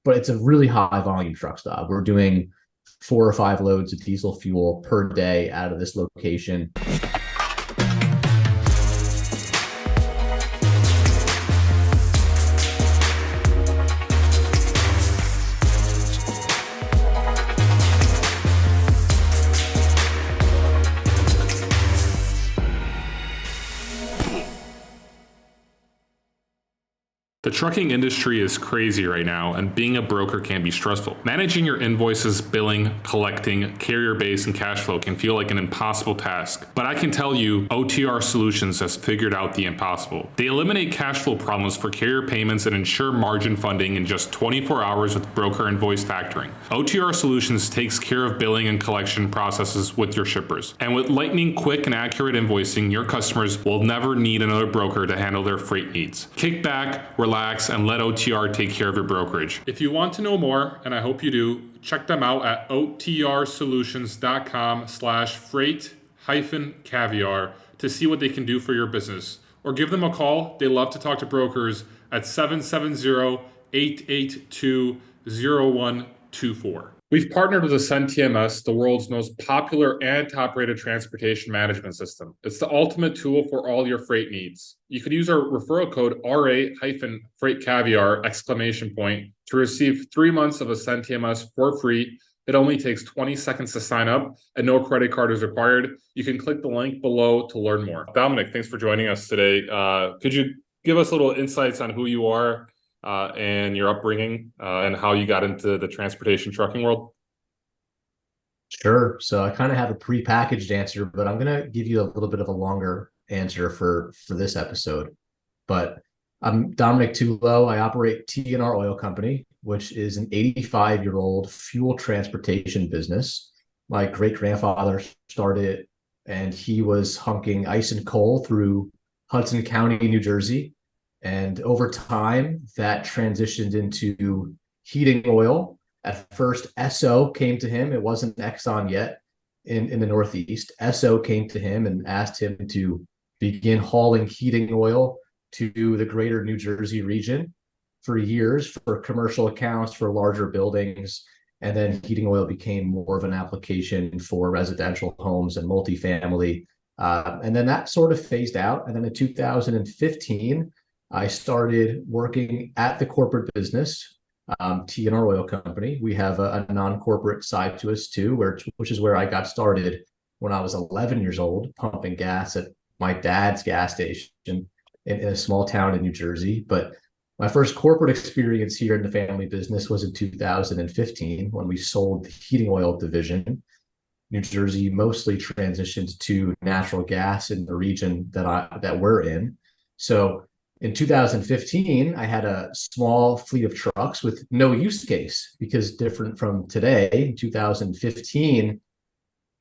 but it's a really high volume truck stop. We're doing 4 or 5 loads of diesel fuel per day out of this location. The trucking industry is crazy right now, and being a broker can be stressful. Managing your invoices, billing, collecting, carrier base, and cash flow can feel like an impossible task. But I can tell you, OTR Solutions has figured out the impossible. They eliminate cash flow problems for carrier payments and ensure margin funding in just 24 hours with broker invoice factoring. OTR Solutions takes care of billing and collection processes with your shippers. And with lightning quick and accurate invoicing, your customers will never need another broker to handle their freight needs. Kick back, relax, and let OTR take care of your brokerage. If you want to know more, and I hope you do, check them out at otrsolutions.com/freight-caviar to see what they can do for your business. Or give them a call. They love to talk to brokers at 770-882-0124. We've partnered with Ascend TMS, the world's most popular and top-rated transportation management system. It's the ultimate tool for all your freight needs. You can use our referral code RA-FreightCaviar to receive 3 months of Ascend TMS for free. It only takes 20 seconds to sign up and no credit card is required. You can click the link below to learn more. Dominick, thanks for joining us today. Could you give us a little insights on who you are and your upbringing and how you got into the transportation trucking world? Sure. So I kind of have a prepackaged answer, but I'm going to give you a little bit of a longer answer for this episode. But I'm Dominick Tullo. I operate T&R Oil Company, which is an 85-year-old fuel transportation business. My great-grandfather started it, and he was hunking ice and coal through Hudson County, New Jersey. And over time, that transitioned into heating oil. At first, Esso came to him. It wasn't Exxon yet in the Northeast. Esso came to him and asked him to begin hauling heating oil to the greater New Jersey region for years for commercial accounts, for larger buildings. And then heating oil became more of an application for residential homes and multifamily. And then that sort of phased out. And then in 2015, I started working at the corporate business, T&R Oil Company. We have a non-corporate side to us too, which is where I got started when I was 11 years old, pumping gas at my dad's gas station in a small town in New Jersey. But my first corporate experience here in the family business was in 2015 when we sold the heating oil division. New Jersey mostly transitioned to natural gas in the region that we're in. So in 2015, I had a small fleet of trucks with no use case, because different from today, in 2015,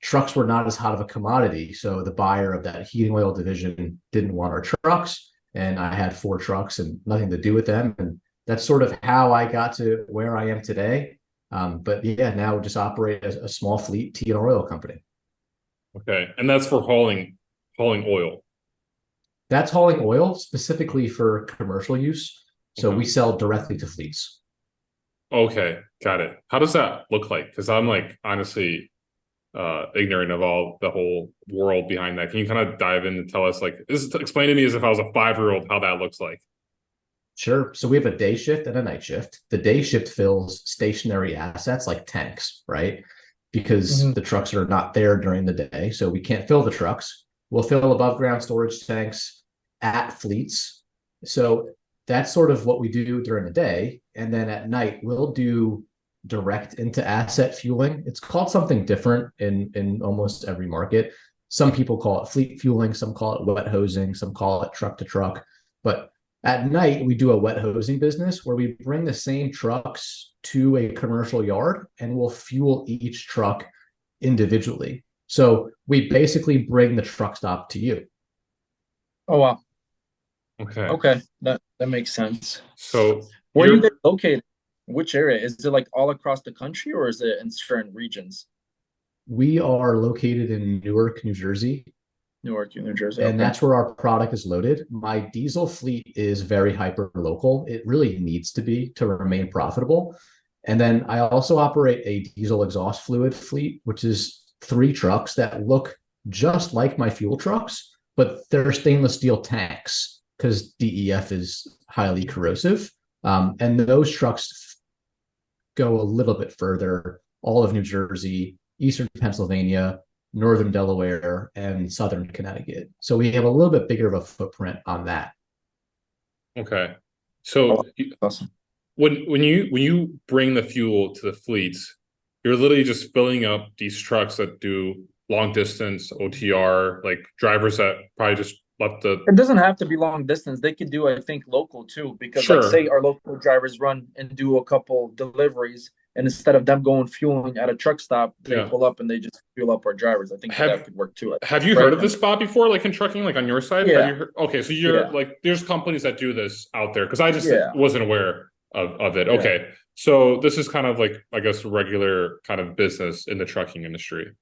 trucks were not as hot of a commodity. So the buyer of that heating oil division didn't want our trucks, and I had 4 trucks and nothing to do with them. And that's sort of how I got to where I am today. But yeah, now we just operate as a small fleet T&R Oil Company. Okay, and that's for hauling oil. That's hauling oil specifically for commercial use. So we sell directly to fleets. Okay, got it. How does that look like? Because I'm honestly ignorant of the whole world behind that. Can you kind of dive in and tell us, explain to me as if I was a 5-year-old how that looks like? Sure. So we have a day shift and a night shift. The day shift fills stationary assets like tanks, right? Because the trucks are not there during the day. So we can't fill the trucks. We'll fill above ground storage tanks at fleets. So that's sort of what we do during the day. And then at night, we'll do direct into asset fueling. It's called something different in almost every market. Some people call it fleet fueling, some call it wet hosing, some call it truck to truck. But at night, we do a wet hosing business where we bring the same trucks to a commercial yard and we'll fuel each truck individually. So we basically bring the truck stop to you. Oh, wow. Okay. That makes sense. So where are you guys located? Which area? Is it all across the country, or is it in certain regions? We are located in Newark, New Jersey. Newark, New Jersey. and Okay. that's where our product is loaded. My diesel fleet is very hyper local. It really needs to be to remain profitable. And then I also operate a diesel exhaust fluid fleet, which is 3 trucks that look just like my fuel trucks, but they're stainless steel tanks because DEF is highly corrosive. And those trucks go a little bit further, all of New Jersey, Eastern Pennsylvania, Northern Delaware, and Southern Connecticut. So we have a little bit bigger of a footprint on that. Okay. Oh, So awesome. when you bring the fuel to the fleets, you're literally just filling up these trucks that do long distance OTR, like drivers that probably just left the. It doesn't have to be long distance. They could do, I think, local too, because like say Sure. our local drivers run and do a couple deliveries, and instead of them going fueling at a truck stop, they Yeah. pull up and they just fuel up our drivers. I think that could work too. Have you Right? heard of this spot before, like in trucking, like on your side? Have Yeah. you heard? Okay, so you're Yeah. like, there's companies that do this out there because I just Yeah. wasn't aware of it. Yeah. Okay, so this is kind of like, I guess, regular kind of business in the trucking industry.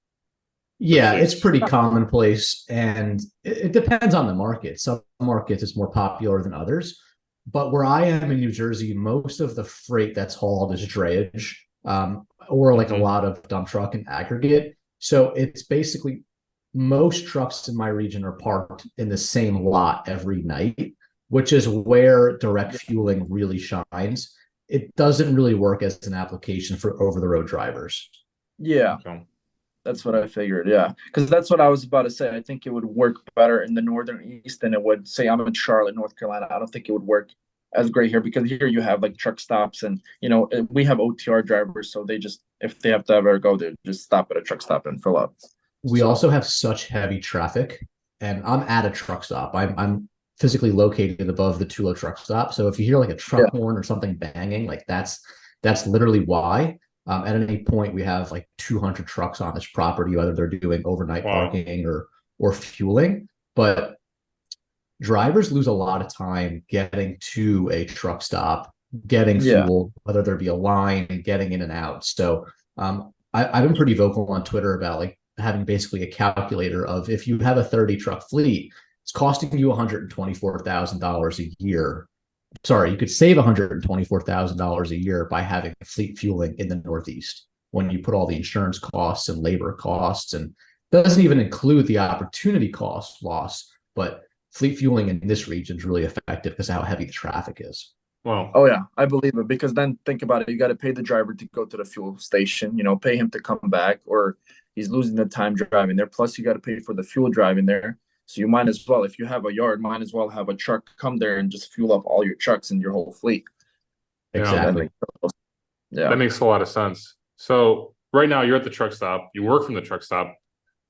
Yeah, it's pretty commonplace, and it depends on the market. Some markets it's more popular than others. But where I am in New Jersey, most of the freight that's hauled is drayage, or like a lot of dump truck and aggregate. So it's basically most trucks in my region are parked in the same lot every night, which is where direct fueling really shines. It doesn't really work as an application for over-the-road drivers. Yeah. Okay. That's what I figured. Yeah. Because that's what I was about to say. I think it would work better in the Northern East than it would, say, I'm in Charlotte, North Carolina. I don't think it would work as great here because here you have like truck stops and, we have OTR drivers. So they just, if they have to ever go, they just stop at a truck stop and fill up. We also have such heavy traffic, and I'm at a truck stop. I'm physically located above the Tullo truck stop. So if you hear like a truck horn or something banging, like that's literally why. At any point, we have like 200 trucks on this property, whether they're doing overnight parking or fueling. But drivers lose a lot of time getting to a truck stop, getting fuel, whether there be a line, getting in and out. So I've been pretty vocal on Twitter about like having basically a calculator of if you have a 30 truck fleet, it's costing you $124,000 a year. Sorry, you could save $124,000 a year by having fleet fueling in the Northeast when you put all the insurance costs and labor costs, and doesn't even include the opportunity cost loss. But fleet fueling in this region is really effective because of how heavy the traffic is. Wow. Oh yeah, I believe it because then think about it. You got to pay the driver to go to the fuel station, pay him to come back, or he's losing the time driving there. Plus you got to pay for the fuel driving there. So you might as well, if you have a yard, might as well have a truck come there and just fuel up all your trucks and your whole fleet. Exactly. Yeah. That makes a lot of sense. So right now you're at the truck stop. You work from the truck stop.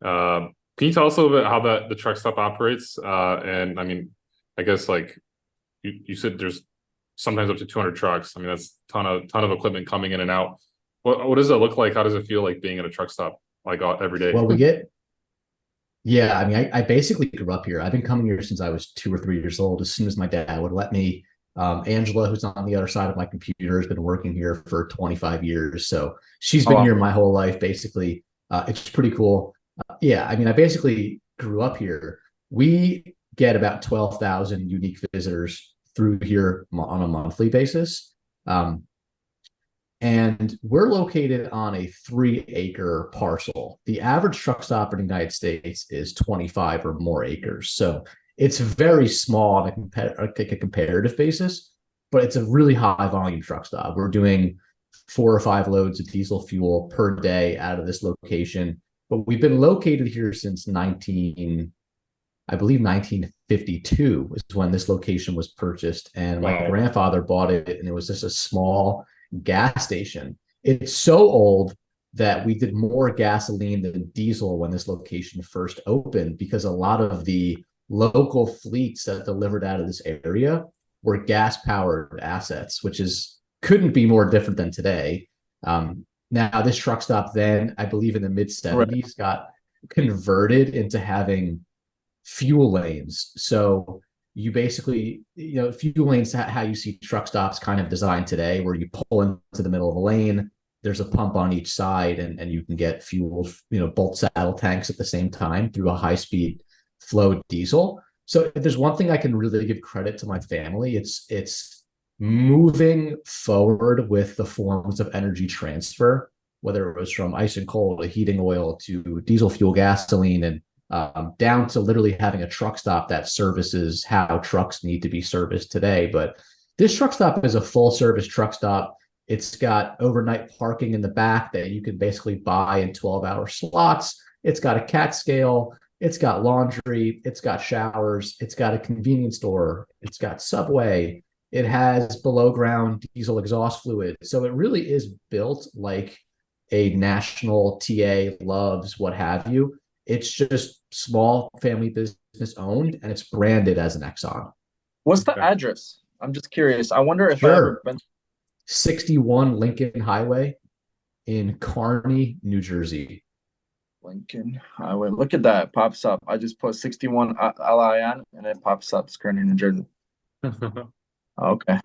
Can you tell us a little bit how the truck stop operates? And I mean, I guess like you said, there's sometimes up to 200 trucks. I mean, that's ton of equipment coming in and out. What does it look like? How does it feel like being at a truck stop like every day? Well, I mean, I basically grew up here. I've been coming here since I was 2 or 3 years old. As soon as my dad would let me. Angela, who's on the other side of my computer, has been working here for 25 years. So she's been here my whole life, basically. It's pretty cool. I mean, I basically grew up here. We get about 12,000 unique visitors through here on a monthly basis. And we're located on a 3-acre parcel. The average truck stop in the United States is 25 or more acres. So it's very small on a comparative basis, but it's a really high volume truck stop. We're doing 4 or 5 loads of diesel fuel per day out of this location. But we've been located here since 1952 is when this location was purchased. And my grandfather bought it, and it was just a small gas station. It's so old that we did more gasoline than diesel when this location first opened, because a lot of the local fleets that delivered out of this area were gas powered assets, which couldn't be more different than today. Now this truck stop then, I believe in the mid 70s, got converted into having fuel lanes. So you basically, fuel lanes, how you see truck stops kind of designed today, where you pull into the middle of a lane, there's a pump on each side, and you can get fuel, both saddle tanks at the same time through a high-speed flow diesel. So if there's one thing I can really give credit to my family, it's moving forward with the forms of energy transfer, whether it was from ice and coal to heating oil to diesel fuel, gasoline, and down to literally having a truck stop that services how trucks need to be serviced today. But this truck stop is a full service truck stop. It's got overnight parking in the back that you can basically buy in 12-hour slots. It's got a cat scale. It's got laundry. It's got showers. It's got a convenience store. It's got Subway. It has below ground diesel exhaust fluid. So it really is built like a national TA, Loves, what have you. It's just small family business owned, and it's branded as an Exxon. What's the address? I'm just curious. I wonder if I ever been. 61 Lincoln Highway in Kearney, New Jersey. Lincoln Highway. Look at that. It pops up. I just put 61 LIN and it pops up. It's Kearney, New Jersey. Okay.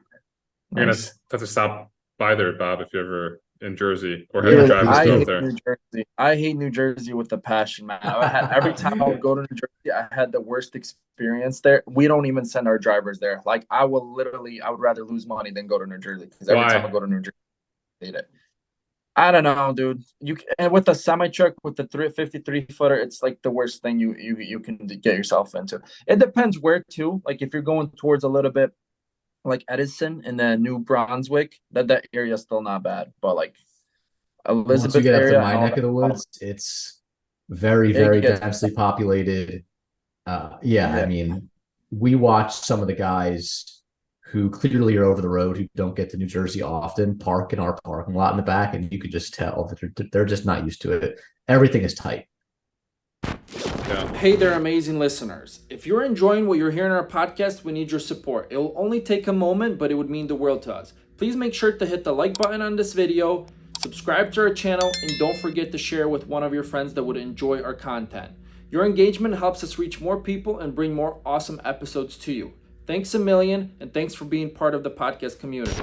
You're Nice. gonna have to stop by there, Bob, if you're ever in Jersey or have your drivers go there. New Jersey. I hate New Jersey with a passion, man. Every time I would go to New Jersey, I had the worst experience there. We don't even send our drivers there. Like I would rather lose money than go to New Jersey because every time I go to New Jersey, I hate it. I don't know, dude. And with the semi truck with the 353 footer, it's like the worst thing you can get yourself into. It depends where too. Like if you're going towards a little bit like Edison and then New Brunswick, that area is still not bad. But like Elizabeth once you get area, up to my neck of the woods, it's very, very densely populated. I mean, we watch some of the guys who clearly are over the road, who don't get to New Jersey often, park in our parking lot in the back, and you could just tell that they're just not used to it. Everything is tight. Yeah. Hey there, amazing listeners. If you're enjoying what you're hearing on our podcast, we need your support. It will only take a moment, but it would mean the world to us. Please make sure to hit the like button on this video, subscribe to our channel, and don't forget to share with one of your friends that would enjoy our content. Your engagement helps us reach more people and bring more awesome episodes to you. Thanks a million, and thanks for being part of the podcast community.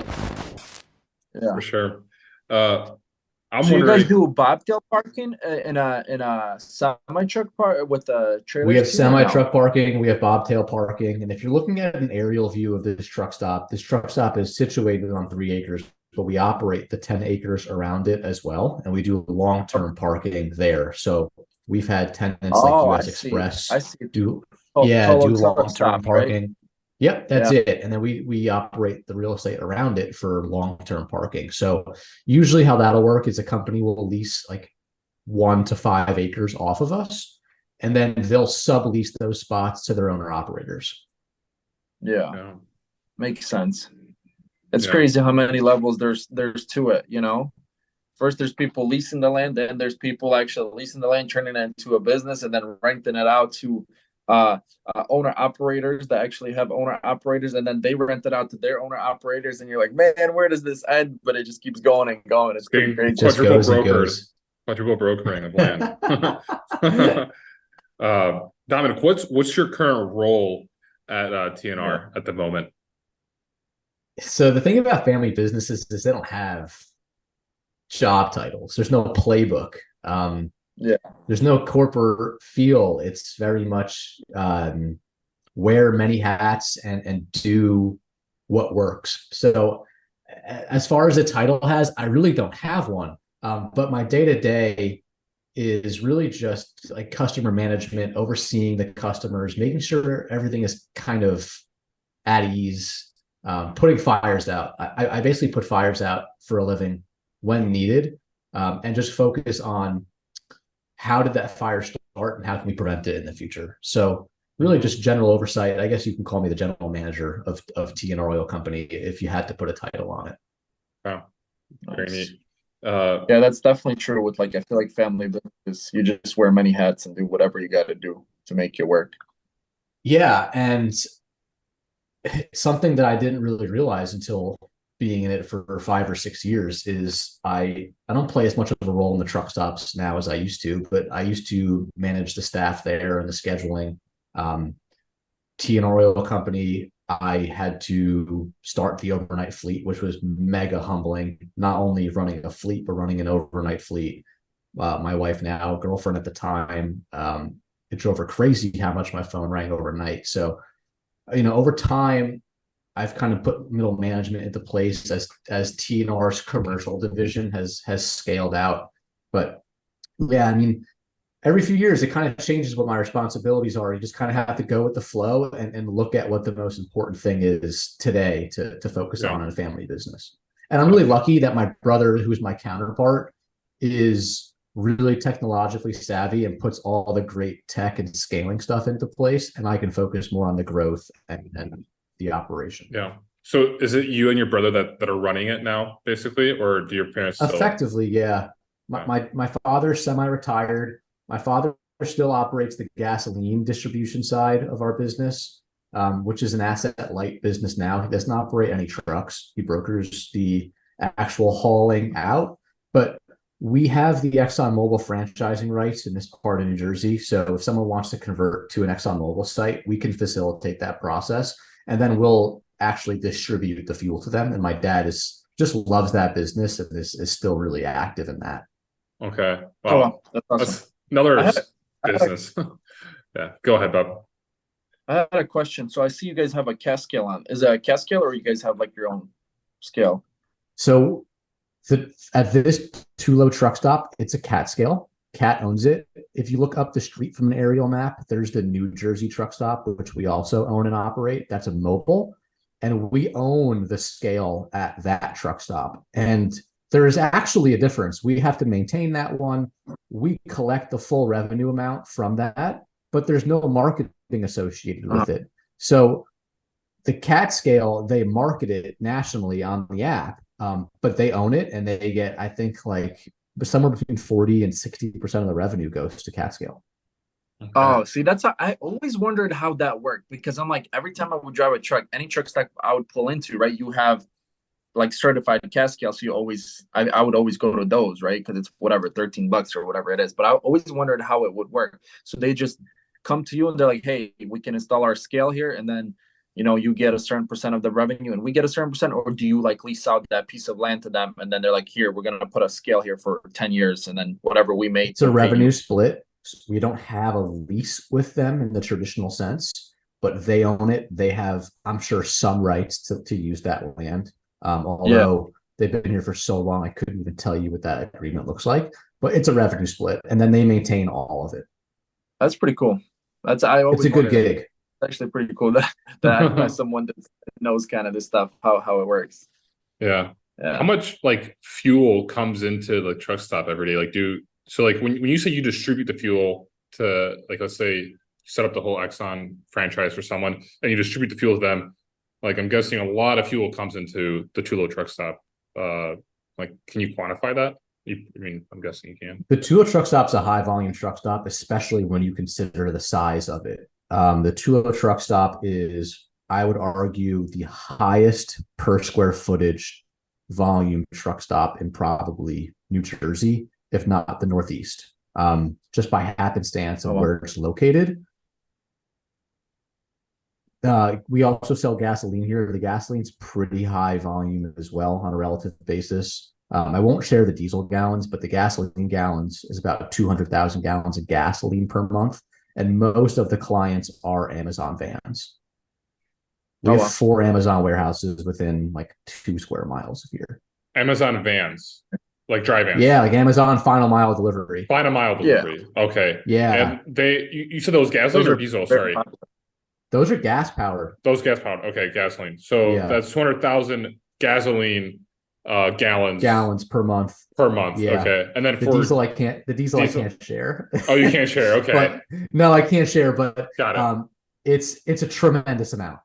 Yeah, for sure. So you guys do bobtail parking in a semi truck park with the trailers? We have semi truck parking. We have bobtail parking. And if you're looking at an aerial view of this truck stop is situated on 3 acres, but we operate the 10 acres around it as well, and we do long-term parking there. So we've had tenants like US Express do long-term parking. Right? Yep, that's it. And then we operate the real estate around it for long-term parking. So usually how that'll work is a company will lease like 1 to 5 acres off of us, and then they'll sublease those spots to their owner operators. Yeah. Makes sense. It's crazy how many levels there's to it, you know? First, there's people leasing the land, then there's people actually leasing the land, turning it into a business, and then renting it out to owner operators that actually have owner operators, and then they rent it out to their owner operators, and you're like, man, where does this end? But it just keeps going and going. It's pretty crazy. Quadruple brokering of land. Dominic, what's your current role at TNR at the moment? So the thing about family businesses is they don't have job titles. There's no playbook. There's no corporate feel. It's very much wear many hats and do what works. So as far as the title has, I really don't have one. But my day-to-day is really just like customer management, overseeing the customers, making sure everything is kind of at ease, putting fires out. I basically put fires out for a living when needed, and just focus on how did that fire start and how can we prevent it in the future. So really just general oversight. I guess you can call me the general manager of TNR Oil Company if you had to put a title on it. Wow. Very neat. Yeah, that's definitely true with I feel like family business, you just wear many hats and do whatever you got to do to make it work. Yeah. And something that I didn't really realize until being in it for 5 or 6 years is I don't play as much of a role in the truck stops now as I used to, but I used to manage the staff there and the scheduling. TNR Oil Company, I had to start the overnight fleet, which was mega humbling. Not only running a fleet, but running an overnight fleet. My wife now, girlfriend at the time, it drove her crazy how much my phone rang overnight. So, over time, I've kind of put middle management into place as TNR's commercial division has scaled out. But yeah, I mean, every few years it kind of changes what my responsibilities are. You just kind of have to go with the flow and look at what the most important thing is today to focus on in a family business. And I'm really lucky that my brother, who's my counterpart, is really technologically savvy and puts all the great tech and scaling stuff into place, and I can focus more on the growth and the operation. Yeah. So is it you and your brother that are running it now, basically, or do your parents still? Effectively, yeah. My father's semi-retired. My father still operates the gasoline distribution side of our business, which is an asset-light business now. He doesn't operate any trucks. He brokers the actual hauling out, but we have the ExxonMobil franchising rights in this part of New Jersey. So if someone wants to convert to an ExxonMobil site, we can facilitate that process, and then we'll actually distribute the fuel to them. And my dad just loves that business and is still really active in that. Okay. Wow. Oh, wow. That's awesome. That's another business. Yeah. Go ahead, Bob. I had a question. So I see you guys have a cast scale on. Is it a cast scale, or you guys have like your own scale? So at this Tullo truck stop, it's a CAT scale. CAT owns it. If you look up the street from an aerial map, there's the New Jersey truck stop, which we also own and operate. That's a mobile. And we own the scale at that truck stop. And there is actually a difference. We have to maintain that one. We collect the full revenue amount from that, but there's no marketing associated with it. So the CAT scale, they market it nationally on the app, but they own it, and they get, I think, like somewhere between 40 and 60% of the revenue goes to CAT scale. Okay. Oh, see, I always wondered how that worked, because I'm like, every time I would drive a truck, any truck stop I would pull into, right, you have like certified CAT scale. So I would always go to those, right? Because it's whatever, $13 or whatever it is. But I always wondered how it would work. So they just come to you and they're like, hey, we can install our scale here, and then you get a certain percent of the revenue and we get a certain percent, or do you like lease out that piece of land to them and then they're like, here, we're going to put a scale here for 10 years and then whatever we make. It's a revenue split. We don't have a lease with them in the traditional sense, but they own it. They have, I'm sure, some rights to use that land. Although they've been here for so long, I couldn't even tell you what that agreement looks like, but it's a revenue split, and then they maintain all of it. That's pretty cool. It's a good gig. It's actually pretty cool that I have someone that knows kind of this stuff, how it works. Yeah. How much like fuel comes into the truck stop every day? Like when you say you distribute the fuel to, like, let's say you set up the whole Exxon franchise for someone and you distribute the fuel to them, like, I'm guessing a lot of fuel comes into the Tullo truck stop. Like, can you quantify that? I'm guessing you can. The Tullo truck stop's a high volume truck stop, especially when you consider the size of it. The Tullo truck stop is, I would argue, the highest per square footage volume truck stop in probably New Jersey, if not the Northeast, just by happenstance of where it's located. We also sell gasoline here. The gasoline's pretty high volume as well on a relative basis. I won't share the diesel gallons, but the gasoline gallons is about 200,000 gallons of gasoline per month. And most of the clients are Amazon vans. We have 4 Amazon warehouses within like 2 square miles of here. Amazon vans, like dry vans. Yeah, like Amazon final mile delivery. Final mile delivery. Yeah. Okay. Yeah. And you said those gasoline or diesel? Sorry. Those are gas powered. Those gas powered. Okay, gasoline. So that's 200,000 gasoline gallons per month. Yeah. Okay. And then the diesel I can't share. Oh, you can't share. Okay. But, no, I can't share, but got it. It's a tremendous amount.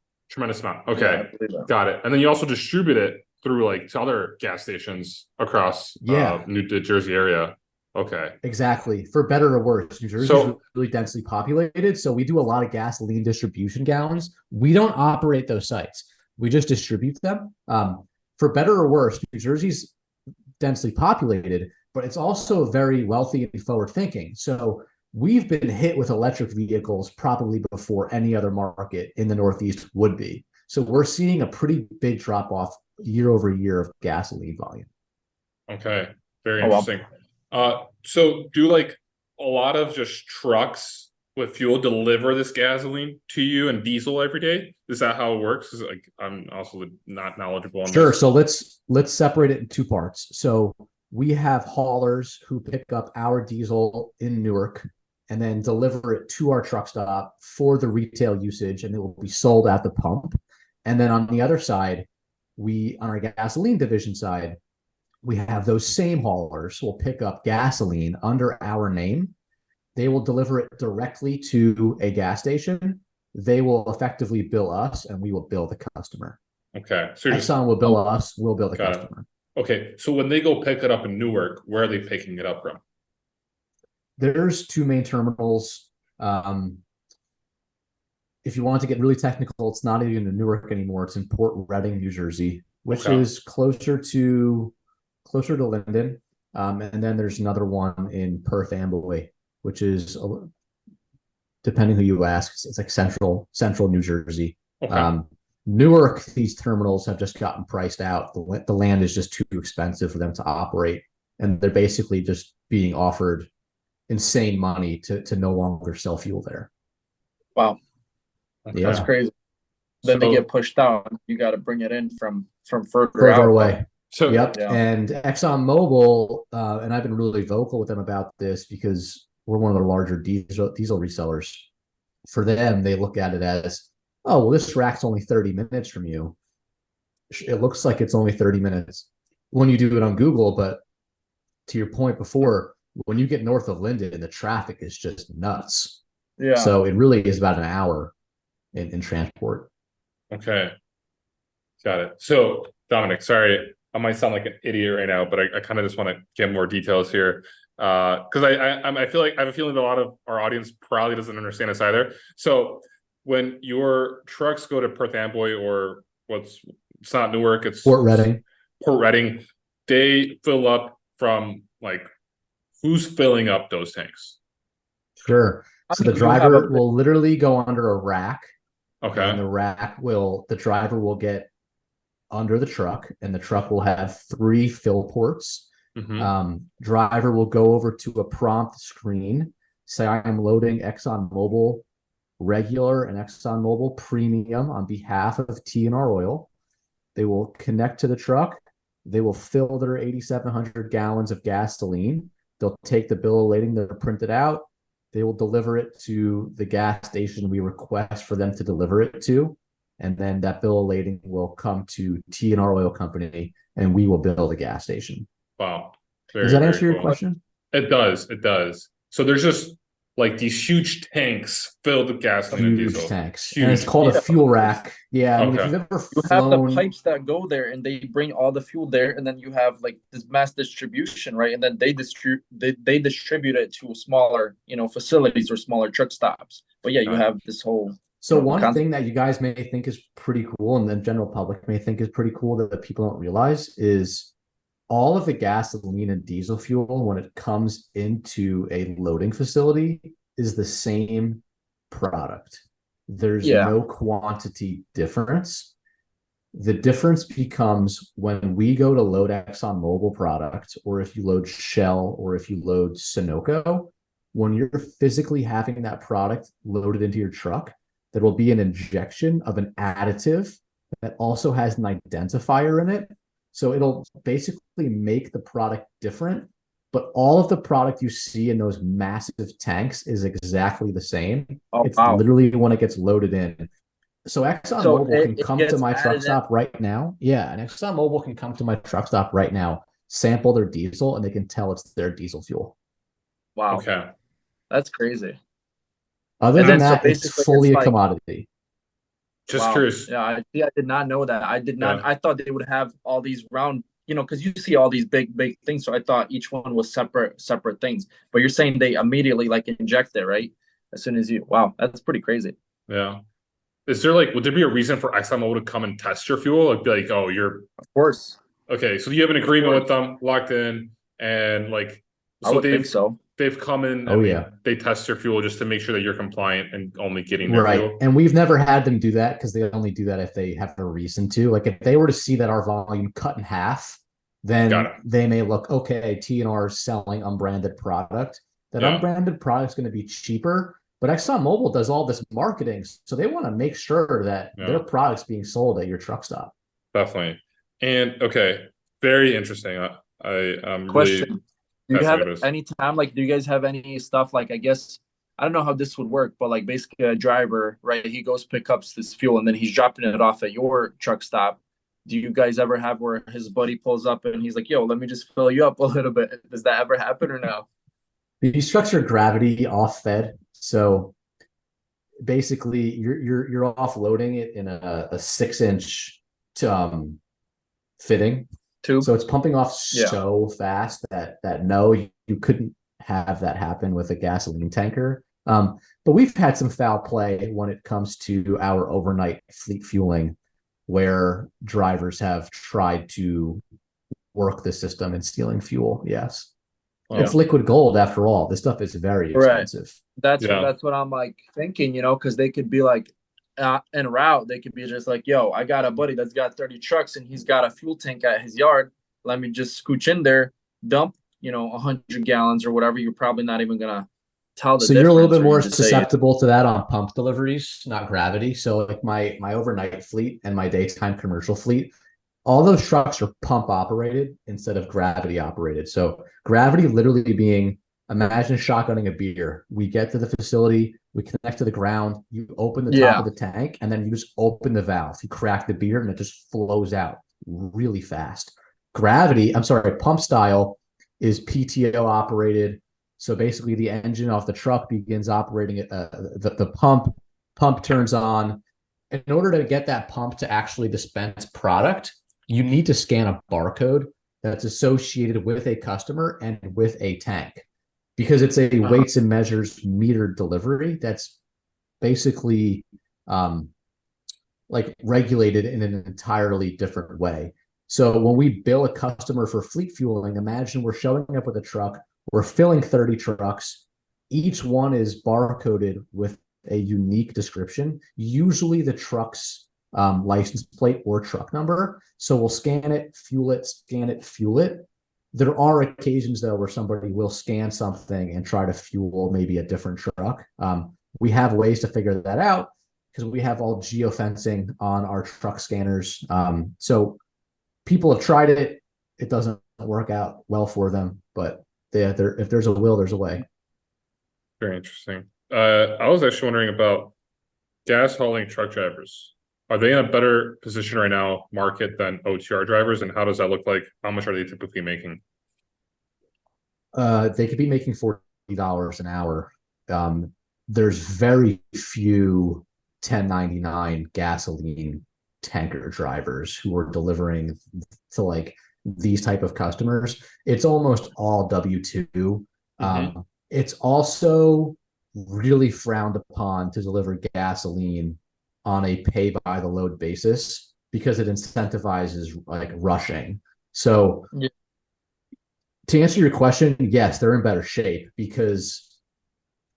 Okay. Yeah, got it. And then you also distribute it through like to other gas stations across the Jersey area. Okay. Exactly. For better or worse, New Jersey is really densely populated, so we do a lot of gasoline distribution gallons. We don't operate those sites. We just distribute them. For better or worse, New Jersey's densely populated, but it's also very wealthy and forward-thinking. So we've been hit with electric vehicles probably before any other market in the Northeast would be. So we're seeing a pretty big drop-off year over year of gasoline volume. Okay. Very interesting. So do like a lot of just trucks with fuel deliver this gasoline to you and diesel every day? Is that how it works? Is it like, I'm also not knowledgeable on Sure. this. So let's separate it in two parts. So we have haulers who pick up our diesel in Newark and then deliver it to our truck stop for the retail usage, and it will be sold at the pump. And then on the other side, on our gasoline division side, we have those same haulers who will pick up gasoline under our name. They will deliver it directly to a gas station. They will effectively bill us, and we will bill the customer. Okay. So Exxon will bill us, we'll bill the Got it. customer. Okay. So when they go pick it up in Newark, where are they picking it up from? There's two main terminals. If you want to get really technical, it's not even in Newark anymore. It's in Port Reading, New Jersey, which is closer to Linden. And then there's another one in Perth Amboy, which is, depending who you ask, it's like central New Jersey. Okay. Newark, these terminals have just gotten priced out. The land is just too expensive for them to operate, and they're basically just being offered insane money to no longer sell fuel there. Wow. Okay. That's crazy. Then they get pushed out. You got to bring it in from further out. away. So Yep. Yeah. And ExxonMobil, and I've been really vocal with them about this because we're one of the larger diesel resellers. For them, they look at it as, oh, well, this rack's only 30 minutes from you. It looks like it's only 30 minutes when you do it on Google, but to your point before, when you get north of Linden, the traffic is just nuts. Yeah. So it really is about an hour in transport. Okay. Got it. So Dominic, sorry, I might sound like an idiot right now, but I kind of just want to get more details here. Because I feel like I have a feeling that a lot of our audience probably doesn't understand this either. So when your trucks go to Perth Amboy, or it's not Newark, it's Port Reading, they fill up from, like, who's filling up those tanks? Sure. So the driver will literally go under a rack. Okay. And the driver will get under the truck, and the truck will have 3 fill ports. Mm-hmm. Driver will go over to a prompt screen, say I am loading ExxonMobil regular and ExxonMobil premium on behalf of T&R Oil. They will connect to the truck. They will fill their 8,700 gallons of gasoline. They'll take the bill of lading, they're printed out. They will deliver it to the gas station we request for them to deliver it to. And then that bill of lading will come to T&R Oil Company, and we will bill the gas station. Wow. Does that answer your question? It does. It does. So there's just like these huge tanks filled with gasoline and diesel. Huge tanks. Huge. And it's called a fuel rack. Yeah. I mean, if you've ever flown... have the pipes that go there, and they bring all the fuel there, and then you have like this mass distribution, right? And then they distribute it to smaller, facilities or smaller truck stops. But yeah, you have this whole... So one thing that you guys may think is pretty cool, and the general public may think is pretty cool that people don't realize, is all of the gasoline and diesel fuel, when it comes into a loading facility, is the same product. There's no quantity difference. The difference becomes when we go to load ExxonMobil product, or if you load Shell, or if you load Sunoco, when you're physically having that product loaded into your truck, there will be an injection of an additive that also has an identifier in it. So it'll basically make the product different, but all of the product you see in those massive tanks is exactly the same. It's literally when it gets loaded in. So ExxonMobil can come to my truck stop right now. Yeah, and ExxonMobil can come to my truck stop right now, sample their diesel, and they can tell it's their diesel fuel. Wow. Okay. That's crazy. Other than that, it's fully a commodity. Just curious. Yeah, I did not know that. I did not. Yeah. I thought they would have all these round, because you see all these big things. So I thought each one was separate things. But you're saying they immediately inject it, right? As soon as you. Wow, that's pretty crazy. Yeah. Is there would there be a reason for ExxonMobil to come and test your fuel? Be like, oh, you're. Of course. Okay, so you have an agreement with them, locked in, and I would think so. They've come in. They test your fuel just to make sure that you're compliant and only getting their fuel. And we've never had them do that because they only do that if they have a reason to. If they were to see that our volume cut in half, then they may look, okay, T&R is selling unbranded product. That unbranded product is going to be cheaper, But ExxonMobil does all this marketing, so they want to make sure that their Yeah, product's being sold at your truck stop. definitely. And okay, very interesting. I'm really Question: do you have fascinated with this. any time, like, do you guys have any stuff, like, I guess I don't know how this would work, but like basically a driver, right? He goes pick up this fuel and then he's dropping it off at your truck stop. Do you guys ever have where his buddy pulls up and he's like, "Yo, let me just fill you up a little bit"? Does that ever happen or no? These trucks are gravity off fed, so basically you're offloading it in a 6-inch fitting. Tube? So it's pumping off Yeah. so fast that no, you couldn't have that happen with a gasoline tanker. But we've had some foul play when it comes to our overnight fleet fueling, where drivers have tried to work the system and stealing fuel. Yes. Wow. It's liquid gold after all. This stuff is very Right. expensive. That's Yeah. what I'm like thinking, because they could be like en route, they could be just like, "Yo, I got a buddy that's got 30 trucks and he's got a fuel tank at his yard. Let me just scooch in there, dump, 100 gallons or whatever." You're probably not even gonna tell the So you're a little difference, bit or you more just say, susceptible to that on pump deliveries, not gravity. So like my overnight fleet and my daytime commercial fleet, all those trucks are pump operated instead of gravity operated. So gravity literally being, imagine shotgunning a beer. We get to the facility, we connect to the ground, you open the top yeah, of the tank, and then you just open the valve. You crack the beer and it just flows out really fast. Pump style is PTO operated. So basically the engine off the truck begins operating, the pump turns on. In order to get that pump to actually dispense product, you need to scan a barcode that's associated with a customer and with a tank, because it's a weights and measures metered delivery that's basically like regulated in an entirely different way. So when we bill a customer for fleet fueling, imagine we're showing up with a truck, we're filling 30 trucks. Each one is barcoded with a unique description, usually the truck's license plate or truck number. So we'll scan it, fuel it, scan it, fuel it. There are occasions, though, where somebody will scan something and try to fuel maybe a different truck. We have ways to figure that out because we have all geofencing on our truck scanners. So people have tried it. It doesn't work out well for them, but if there's a will, there's a way. Very interesting. I was actually wondering about gas hauling truck drivers. Are they in a better position right now, market, than OTR drivers? And how does that look like? How much are they typically making? They could be making $40 an hour. There's very few 1099 gasoline tanker drivers who are delivering to like these type of customers. It's almost all W-2. It's also really frowned upon to deliver gasoline on a pay by the load basis because it incentivizes like rushing. So yeah. To answer your question, yes, they're in better shape because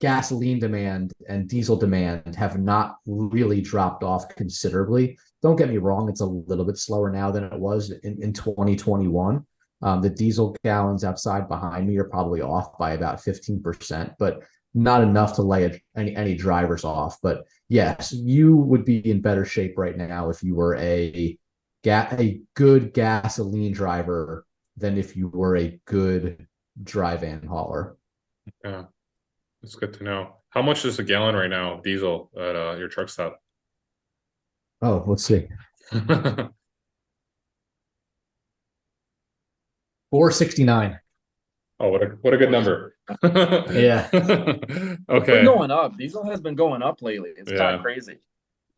gasoline demand and diesel demand have not really dropped off considerably. Don't get me wrong, it's a little bit slower now than it was in 2021. The diesel gallons outside behind me are probably off by about 15%, but not enough to lay any drivers off. But yes, you would be in better shape right now if you were a good gasoline driver than if you were a good dry van hauler. Yeah, that's good to know. How much is a gallon right now, diesel, at your truck stop? Oh, let's see. 469. Oh, what a good number. Yeah. It's Okay. been going up. Diesel has been going up lately. It's kind of crazy.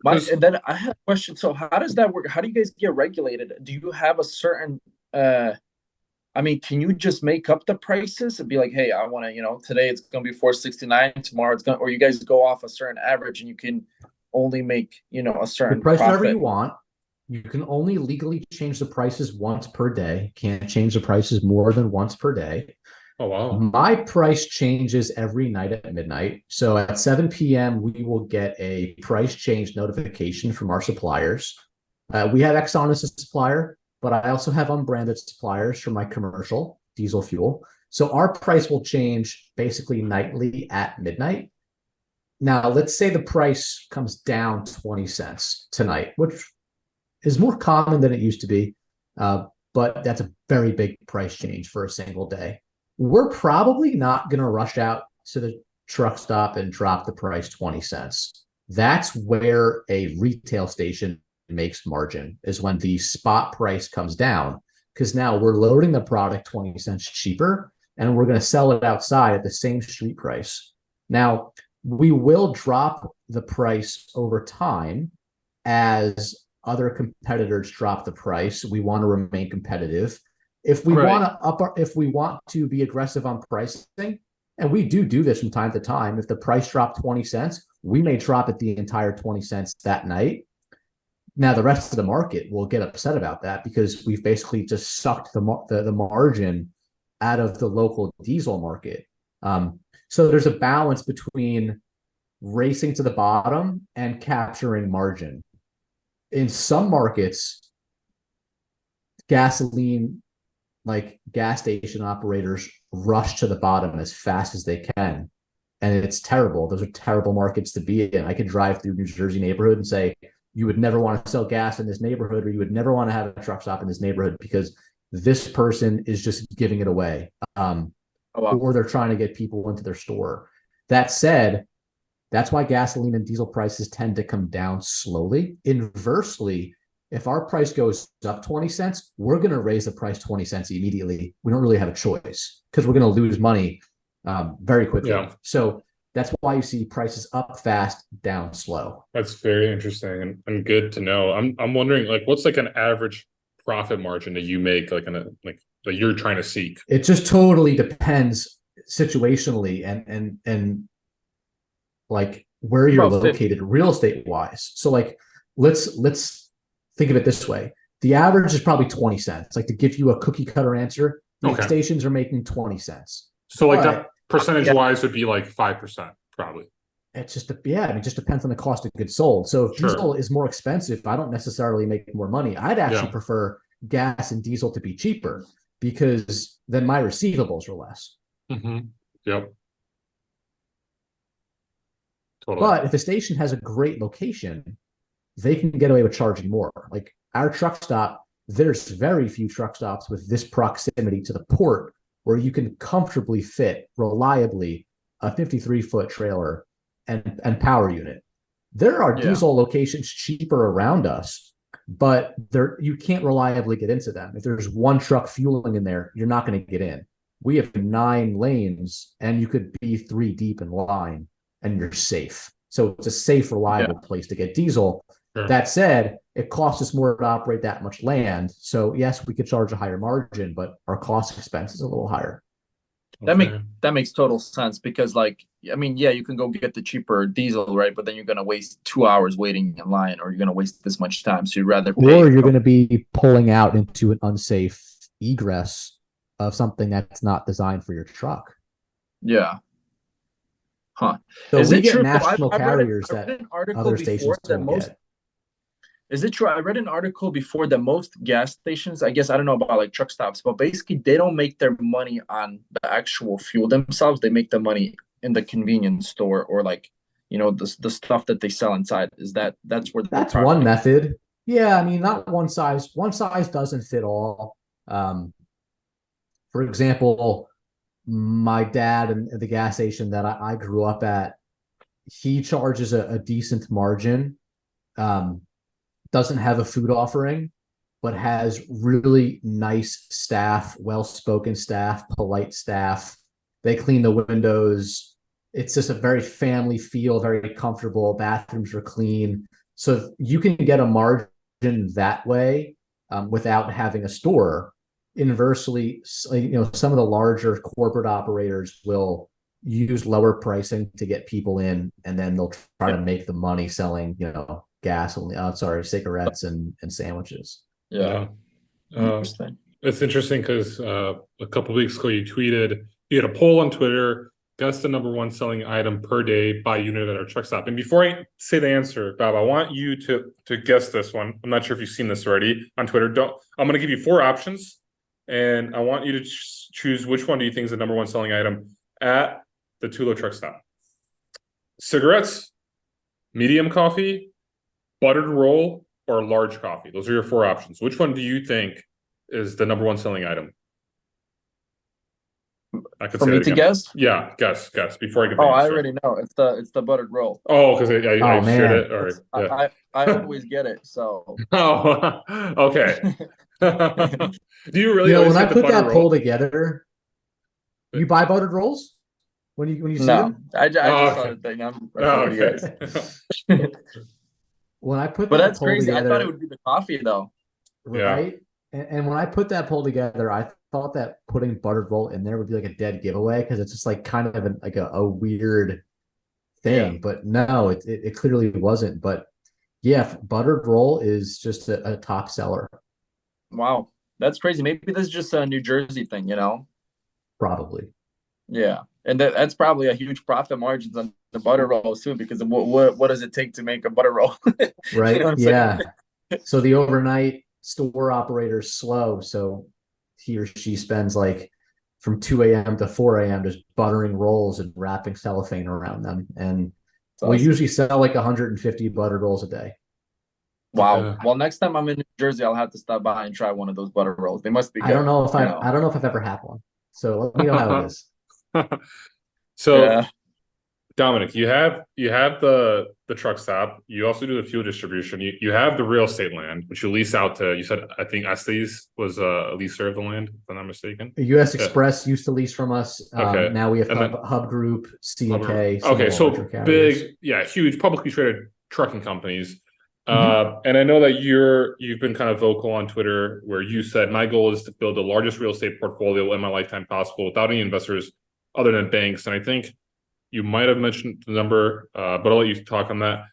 And then I had a question. So how does that work? How do you guys get regulated? Do you have a certain can you just make up the prices and be like, "Hey, I want to, today it's going to be 469, tomorrow it's going," or you guys go off a certain average and you can only make, a certain price profit? whatever you want. You can only legally change the prices once per day. Can't change the prices more than once per day. Oh, wow. My price changes every night at midnight. So at 7 p.m., we will get a price change notification from our suppliers. We have Exxon as a supplier, but I also have unbranded suppliers for my commercial diesel fuel. So our price will change basically nightly at midnight. Now, let's say the price comes down 20 cents tonight, which is more common than it used to be. But that's a very big price change for a single day. We're probably not going to rush out to the truck stop and drop the price 20 cents. That's where a retail station makes margin, is when the spot price comes down, because now we're loading the product 20 cents cheaper and we're going to sell it outside at the same street price. Now, we will drop the price over time as other competitors drop the price. We want to remain competitive. If we want to be aggressive on pricing, and we do this from time to time, if the price dropped 20 cents, we may drop it the entire 20 cents that night. Now, the rest of the market will get upset about that because we've basically just sucked the margin out of the local diesel market. So there's a balance between racing to the bottom and capturing margin. In some markets, gasoline, like gas station operators, rush to the bottom as fast as they can. And it's terrible. Those are terrible markets to be in. I could drive through New Jersey neighborhood and say, you would never want to sell gas in this neighborhood, or you would never want to have a truck stop in this neighborhood because this person is just giving it away. Or they're trying to get people into their store. That said, that's why gasoline and diesel prices tend to come down slowly. Inversely, if our price goes up 20 cents, we're going to raise the price 20 cents immediately. We don't really have a choice because we're going to lose money very quickly. Yeah. So that's why you see prices up fast, down slow. That's very interesting and good to know. I'm wondering, like, what's like an average profit margin that you make, like that you're trying to seek? It just totally depends situationally and like where you're located real estate wise. So like let's think of it this way. The average is probably 20 cents. Like, to give you a cookie cutter answer, the stations are making 20 cents. So like that percentage wise would be like 5% probably. It's just it just depends on the cost of goods sold. So if diesel is more expensive, I don't necessarily make more money. I'd actually prefer gas and diesel to be cheaper because then my receivables are less. Mm-hmm. Yep. Totally. But if a station has a great location, they can get away with charging more. Like our truck stop, there's very few truck stops with this proximity to the port where you can comfortably fit reliably a 53-foot trailer and power unit. There are diesel locations cheaper around us, but you can't reliably get into them. If there's one truck fueling in there, you're not going to get in. We have 9 lanes, and you could be 3 deep in line, and you're safe. So it's a safe, reliable place to get diesel. Sure. That said, it costs us more to operate that much land. So yes, we could charge a higher margin, but our cost expense is a little higher. That makes total sense because, like, I mean, you can go get the cheaper diesel, right? But then you're going to waste 2 hours waiting in line, or you're going to waste this much time. So you'd rather pay. Or you're going to be pulling out into an unsafe egress of something that's not designed for your truck. Yeah. Huh. So we get national carriers that other stations don't get. Is it true? I read an article before that most gas stations, I guess, I don't know about like truck stops, but basically they don't make their money on the actual fuel themselves. They make the money in the convenience store, or like, you know, the stuff that they sell inside. That's where that's one method. Yeah, I mean, not one size doesn't fit all. For example, my dad and the gas station that I grew up at, he charges a decent margin. Doesn't have a food offering, but has really nice staff, well-spoken staff, polite staff. They clean the windows. It's just a very family feel, very comfortable. Bathrooms are clean. So you can get a margin that way without having a store. Inversely, you know, some of the larger corporate operators will use lower pricing to get people in, and then they'll try to make the money selling, you know, cigarettes and sandwiches. Yeah. It's interesting because a couple of weeks ago you tweeted, you had a poll on Twitter, guess the #1 selling item per day by unit at our truck stop. And before I say the answer, Bob, I want you to guess this one. I'm not sure if you've seen this already on Twitter. I'm going to give you 4 options, and I want you to choose which one do you think is the #1 selling item at the Tullo truck stop. cigarettes, medium coffee, buttered roll, or large coffee. Those are your 4 options. Which one do you think is the number 1 selling item? I could For say me that to again. guess? Yeah, guess before I give the Oh, I answer. already know. It's the buttered roll. Oh, because I Oh shared man. it. All right. It's Yeah. I always get it. So Oh, okay. Do you really You know, always when I get the put butter that poll roll? together, you buy buttered rolls when you see no, them? I Oh, just saw okay. the thing. I'm Oh, messing with you okay. guys. When I put But that that's poll crazy. I thought it together, would be the coffee though. Yeah. right? And when I put that poll together, I thought that putting buttered roll in there would be like a dead giveaway because it's just like kind of like a weird Yeah. thing. But no, it clearly wasn't. But yeah, buttered roll is just a top seller, Wow. That's crazy. Maybe this is just a New Jersey thing, you know? probably. Yeah. And that's probably a huge profit margins on the butter rolls too, because of what does it take to make a butter roll? You know Right? what I'm saying? Yeah. So the overnight store operator is slow. So he or she spends like from 2 a.m. to 4 a.m. just buttering rolls and wrapping cellophane around them. And It's we awesome. usually sell like 150 buttered rolls a day. Wow. Yeah. Well, next time I'm in New Jersey, I'll have to stop by and try one of those butter rolls. They must be I don't good, know if you I know? I don't know if I've ever had one. So let me know how it is. So Yeah. Dominic, you have the truck stop. You also do the fuel distribution. You have the real estate land, which you lease out to. You said I think Estes was a leaser of the land, if I'm not mistaken. US Yeah. Express used to lease from us. Okay. Now we have And then Hub Group, C&K, some of okay, the larger so carriers. big, yeah, huge publicly traded trucking companies. Mhm. And I know that you've been kind of vocal on Twitter where you said my goal is to build the largest real estate portfolio in my lifetime possible without any investors other than banks. And I think you might have mentioned the number, but I'll let you talk on that.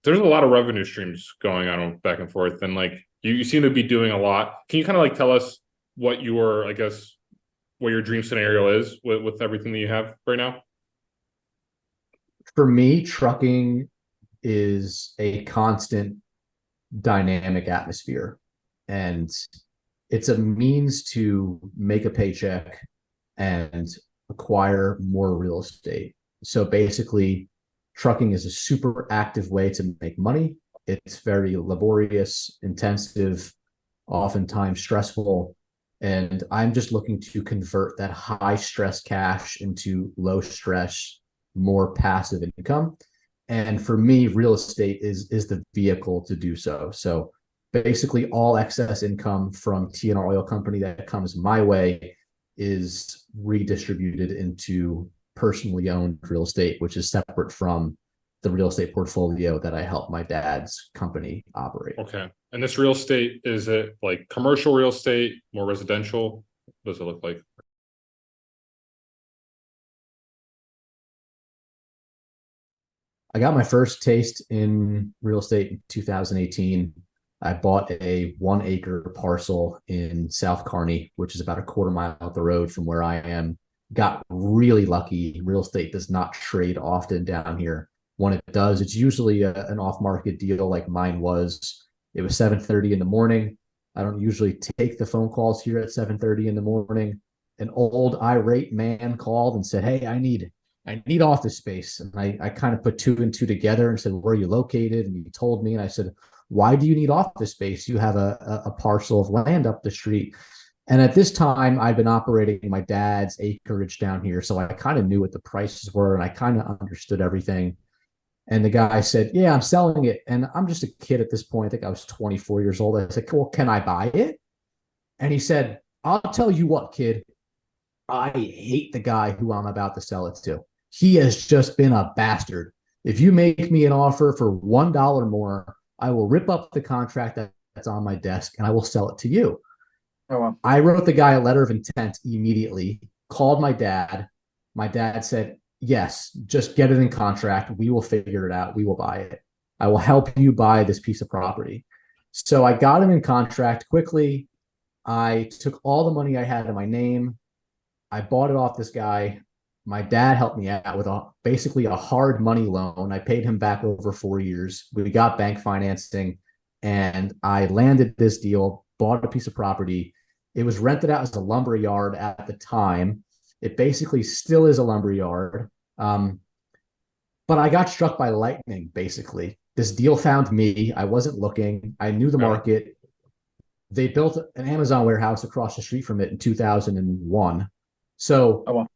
There's a lot of revenue streams going on back and forth, and like you seem to be doing a lot. Can you kind of like tell us what your, I guess, what your dream scenario is with everything that you have right now? For me, trucking is a constant dynamic atmosphere. And it's a means to make a paycheck and acquire more real estate. So basically, trucking is a super active way to make money. It's very laborious, intensive, oftentimes stressful. And I'm just looking to convert that high stress cash into low stress, more passive income. And for me, real estate is the vehicle to do so. So basically all excess income from TNR Oil Company that comes my way is redistributed into personally owned real estate, which is separate from the real estate portfolio that I help my dad's company operate. Okay. And this real estate, is it like commercial real estate, more residential? What does it look like? I got my first taste in real estate in 2018. I bought a 1 acre parcel in South Kearney, which is about a quarter mile up the road from where I am. Got really lucky. Real estate does not trade often down here. When it does, it's usually an off-market deal like mine was. It was 7:30 in the morning. I don't usually take the phone calls here at 7:30 in the morning. An old irate man called and said, "Hey, I need office space." And I kind of put two and two together and said, "Where are you located?" And he told me, and I said, "Why do you need office space? You have a parcel of land up the street." And at this time, I'd been operating my dad's acreage down here. So I kind of knew what the prices were and I kind of understood everything. And the guy said, "Yeah, I'm selling it." And I'm just a kid at this point. I think I was 24 years old. I said, "Well, can I buy it?" And he said, "I'll tell you what, kid, I hate the guy who I'm about to sell it to. He has just been a bastard. If you make me an offer for $1 more, I will rip up the contract that's on my desk and I will sell it to you." Oh well. I wrote the guy a letter of intent immediately, called my dad. My dad said, "Yes, just get it in contract. We will figure it out. We will buy it. I will help you buy this piece of property." So I got him in contract quickly. I took all the money I had in my name. I bought it off this guy. My dad helped me out with basically a hard money loan. I paid him back over 4 years. We got bank financing and I landed this deal, bought a piece of property. It was rented out as a lumber yard at the time. It basically still is a lumber yard. but I got struck by lightning, basically. This deal found me. I wasn't looking. I knew the market. They built an Amazon warehouse across the street from it in 2001. So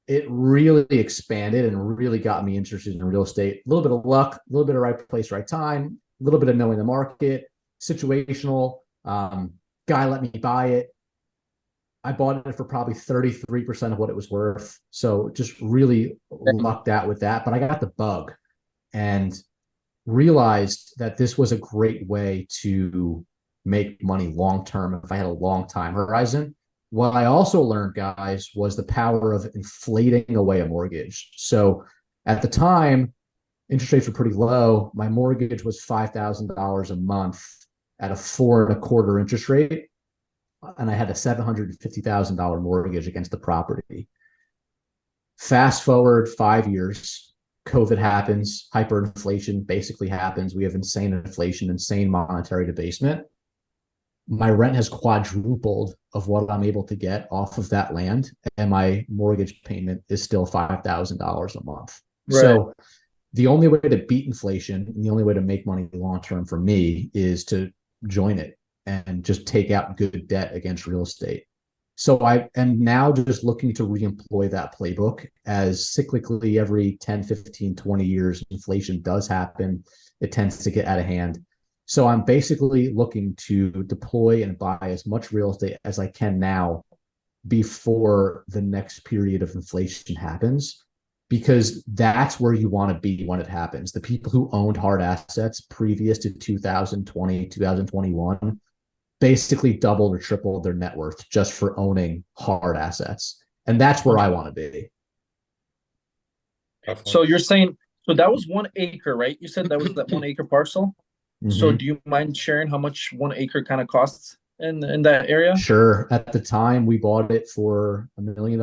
it really expanded and really got me interested in real estate. A little bit of luck, a little bit of right place, right time, a little bit of knowing the market, situational. Guy let me buy it. I bought it for probably 33% of what it was worth. So just really lucked out with that. But I got the bug and realized that this was a great way to make money long term if I had a long time horizon. What I also learned, guys, was the power of inflating away a mortgage. So at the time, interest rates were pretty low. My mortgage was $5,000 a month at a 4.25% interest rate. And I had a $750,000 mortgage against the property. Fast forward 5 years, COVID happens, hyperinflation basically happens. We have insane inflation, insane monetary debasement. My rent has quadrupled of what I'm able to get off of that land, and my mortgage payment is still $5,000 a month. Right. So the only way to beat inflation and the only way to make money long term for me is to join it and just take out good debt against real estate. So I am now just looking to reemploy that playbook as cyclically every 10, 15, 20 years, inflation does happen. It tends to get out of hand. So I'm basically looking to deploy and buy as much real estate as I can now before the next period of inflation happens, because that's where you want to be when it happens. The people who owned hard assets previous to 2020, 2021, basically doubled or tripled their net worth just for owning hard assets. And that's where I want to be. So you're saying, so that was 1 acre, right? You said that was that 1 acre parcel. Mm-hmm. So do you mind sharing how much 1 acre kind of costs in that area? Sure. At the time we bought it for $1 million.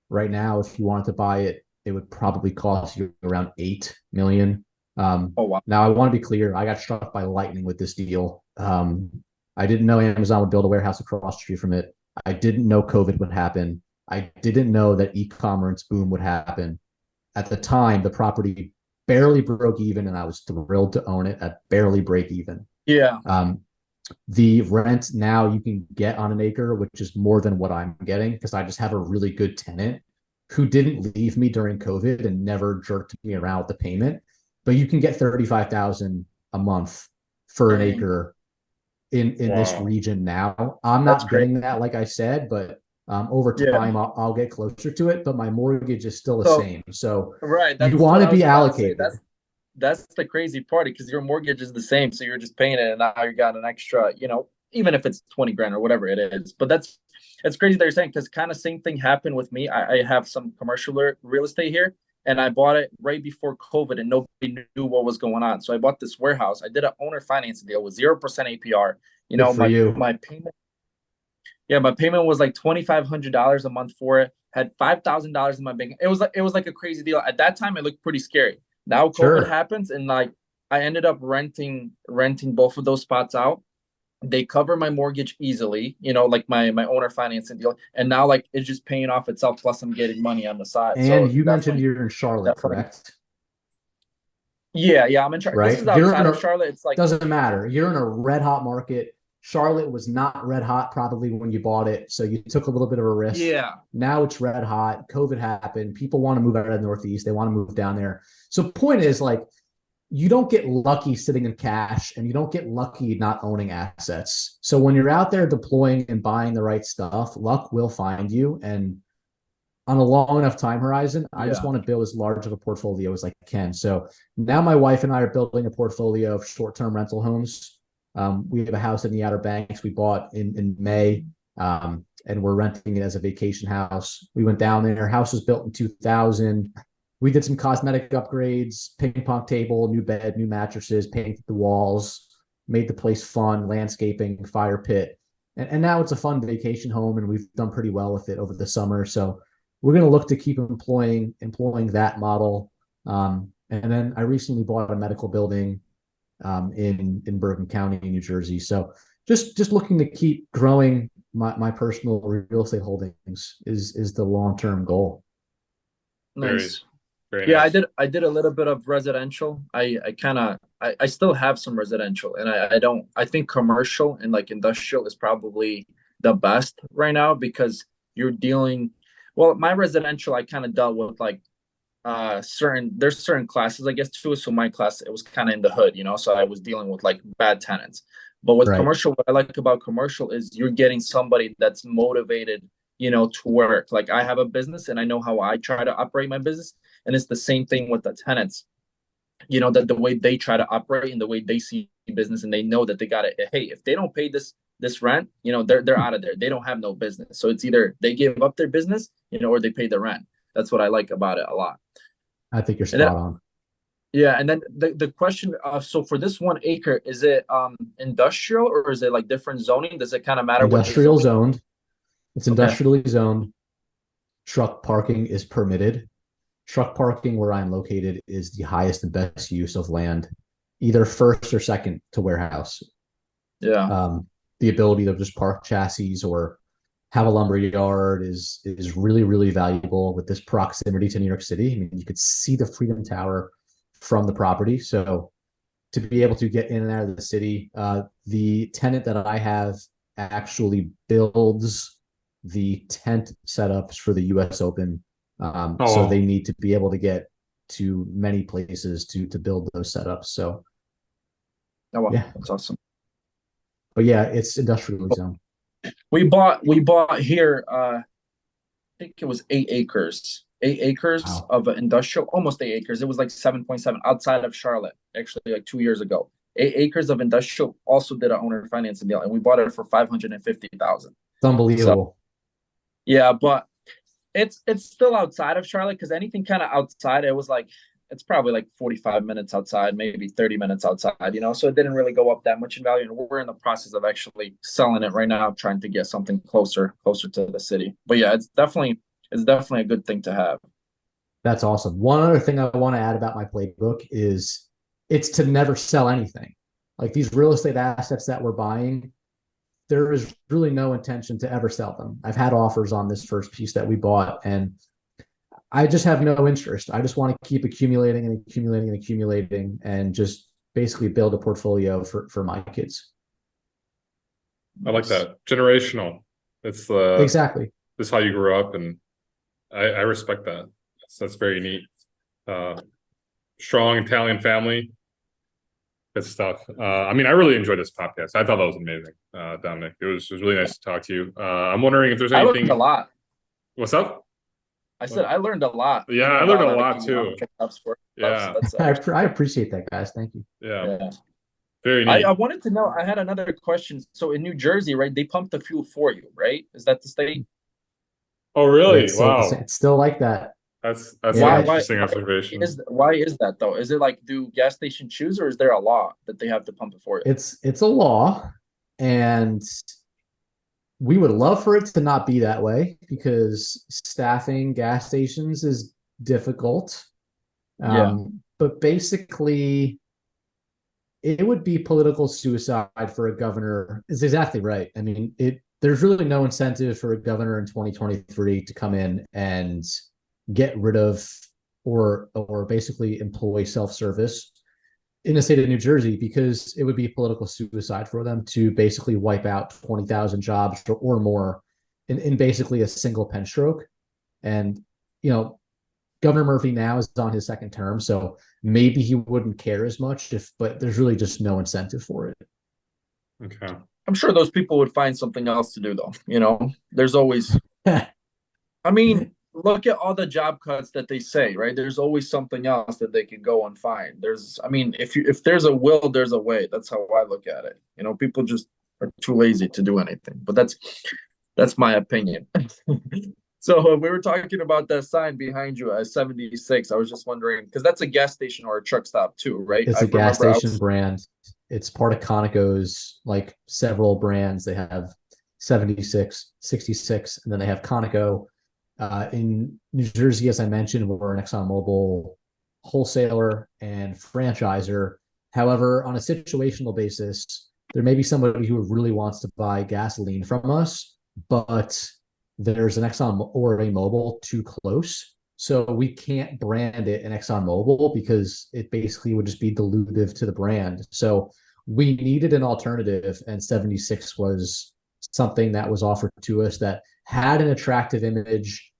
Right now, if you wanted to buy it, it would probably cost you around $8 million. Oh, wow. Now I want to be clear. I got struck by lightning with this deal. I didn't know Amazon would build a warehouse across the street from it. I didn't know COVID would happen. I didn't know that e-commerce boom would happen. At the time, the property barely broke even, and I was thrilled to own it at barely break even. Yeah. The rent now you can get on an acre, which is more than what I'm getting, because I just have a really good tenant who didn't leave me during COVID and never jerked me around with the payment. But you can get $35,000 a month for an acre in this region now. I'm not getting that, like I said, but over time I'll get closer to it. But my mortgage is still the same. So you want to be allocated. That's the crazy part, because your mortgage is the same, so you're just paying it, and now you got an extra, even if it's 20 grand or whatever it is. But it's crazy that you're saying, because kind of same thing happened with me. I have some commercial real estate here, and I bought it right before COVID, and nobody knew what was going on. So I bought this warehouse. I did an owner financing deal with 0% APR. My payment. Yeah, my payment was like $2,500 a month for it. Had $5,000 in my bank. It was like a crazy deal. At that time, it looked pretty scary. Now COVID happens, and like I ended up renting both of those spots out. They cover my mortgage easily, like my owner financing deal. And now like it's just paying off itself, plus I'm getting money on the side. And so you mentioned you're in Charlotte, correct? Yeah, I'm in Charlotte. Right? This is outside of Charlotte. It's like doesn't matter. You're in a red hot market. Charlotte was not red hot probably when you bought it, so you took a little bit of a risk. Yeah. Now it's red hot. COVID happened. People want to move out of the Northeast. They want to move down there. So point is, like, you don't get lucky sitting in cash, and you don't get lucky not owning assets. So when you're out there deploying and buying the right stuff, luck will find you. And on a long enough time horizon, I just want to build as large of a portfolio as I can. So now my wife and I are building a portfolio of short-term rental homes. We have a house in the Outer Banks we bought in May, and we're renting it as a vacation house. We went down there. House was built in 2000. We did some cosmetic upgrades, ping pong table, new bed, new mattresses, painted the walls, made the place fun, landscaping, fire pit. And now it's a fun vacation home, and we've done pretty well with it over the summer. So we're going to look to keep employing that model. And then I recently bought a medical building in Bergen County, New Jersey. So just looking to keep growing my personal real estate holdings is the long-term goal. Nice. Very Yeah, nice. I did a little bit of residential. I still have some residential, and I don't I think commercial and like industrial is probably the best right now because you're dealing well, my residential I kind of dealt with like there's certain classes I guess too. So my class it was kind of in the hood, you know, so I was dealing with like bad tenants. But with Right. commercial, what I like about commercial is you're getting somebody that's motivated, you know, to work. Like I have a business and I know how I try to operate my business, and it's the same thing with the tenants. You know that the way they try to operate and the way they see business, and they know that they got it. Hey, if they don't pay this rent, you know, they're out of there. They don't have no business. So it's either they give up their business, you know, or they pay the rent. That's what I like about it a lot. I think you're And then spot on. yeah, and then the question, so for this 1 acre, is it industrial or is it like different zoning? Does it kind of matter what the Industrial zoning? zoned. It's Okay. industrially zoned. Truck parking is permitted. Truck parking where I'm located is the highest and best use of land, either first or second to warehouse. Yeah. The ability to just park chassis or have a lumber yard is really, really valuable with this proximity to New York City. I mean, you could see the Freedom Tower from the property. So to be able to get in and out of the city, the tenant that I have actually builds the tent setups for the US Open. So they Oh, need to be able to get to many places to build those setups. So Oh, wow. yeah, That's awesome. but yeah, it's industrially zoned. We bought here, I think it was 8 acres. 8 acres Wow. of industrial, almost 8 acres. It was like 7.7 outside of Charlotte, actually, like 2 years ago. 8 acres of industrial also did an owner financing deal, and we bought it for 550,000. It's So unbelievable. yeah, but it's still outside of Charlotte because anything kind of outside, it was like it's probably like 45 minutes outside, maybe 30 minutes outside, you know. So it didn't really go up that much in value. And we're in the process of actually selling it right now, trying to get something closer to the city. But yeah, it's definitely a good thing to have. That's awesome. One other thing I want to add about my playbook is it's to never sell anything. Like these real estate assets that we're buying, there is really no intention to ever sell them. I've had offers on this first piece that we bought, and I just have no interest. I just want to keep accumulating and accumulating and accumulating and just basically build a portfolio for my kids. I like Nice. that. Generational. It's Exactly. this is how you grew up, and I respect that. That's very neat. Uh, Strong Italian family. Good stuff. I mean, I really enjoyed this podcast. I thought that was amazing, Dominic. It was really nice to talk to you. I'm wondering if there's I learned a anything. lot. What's up? I said I learned a lot, Yeah, I learned about a like lot too. sport stuff. So Yeah, that's I appreciate that, guys. Thank you. yeah, yeah. very I neat. wanted to know. I had another question. So in New Jersey, right? They pump the fuel for you, right? Is that the state? Oh, really? It's still the Wow, same. It's still like that. that's an Why? Yeah. Why? interesting observation. Why is that though? Is it like do gas station choose, or is there a law that they have to pump it for you? It's a law, and we would love for it to not be that way because staffing gas stations is difficult. Yeah. But basically, it would be political suicide for a governor. It's exactly right. I mean, there's really no incentive for a governor in 2023 to come in and get rid of or basically employ self-service in the state of New Jersey because it would be political suicide for them to basically wipe out 20,000 jobs or more in basically a single pen stroke. And, you know, Governor Murphy now is on his second term, so maybe he wouldn't care as much but there's really just no incentive for it. Okay. I'm sure those people would find something else to do though. You know, there's always. I mean, look at all the job cuts that they say, right? There's always something else that they can go and find. I mean, if there's a will, there's a way. That's how I look at it. You know, people just are too lazy to do anything. But that's my opinion. So we were talking about that sign behind you at 76. I was just wondering because that's a gas station or a truck stop too, right? It's I a gas remember I station was. brand. It's part of Conoco's, like several brands. They have 76, 66, and then they have Conoco. In New Jersey, as I mentioned, we're an ExxonMobil wholesaler and franchisor. However, on a situational basis, there may be somebody who really wants to buy gasoline from us, but there's an Exxon or a Mobil too close. So we can't brand it an ExxonMobil because it basically would just be dilutive to the brand. So we needed an alternative, and 76 was something that was offered to us that had an attractive image,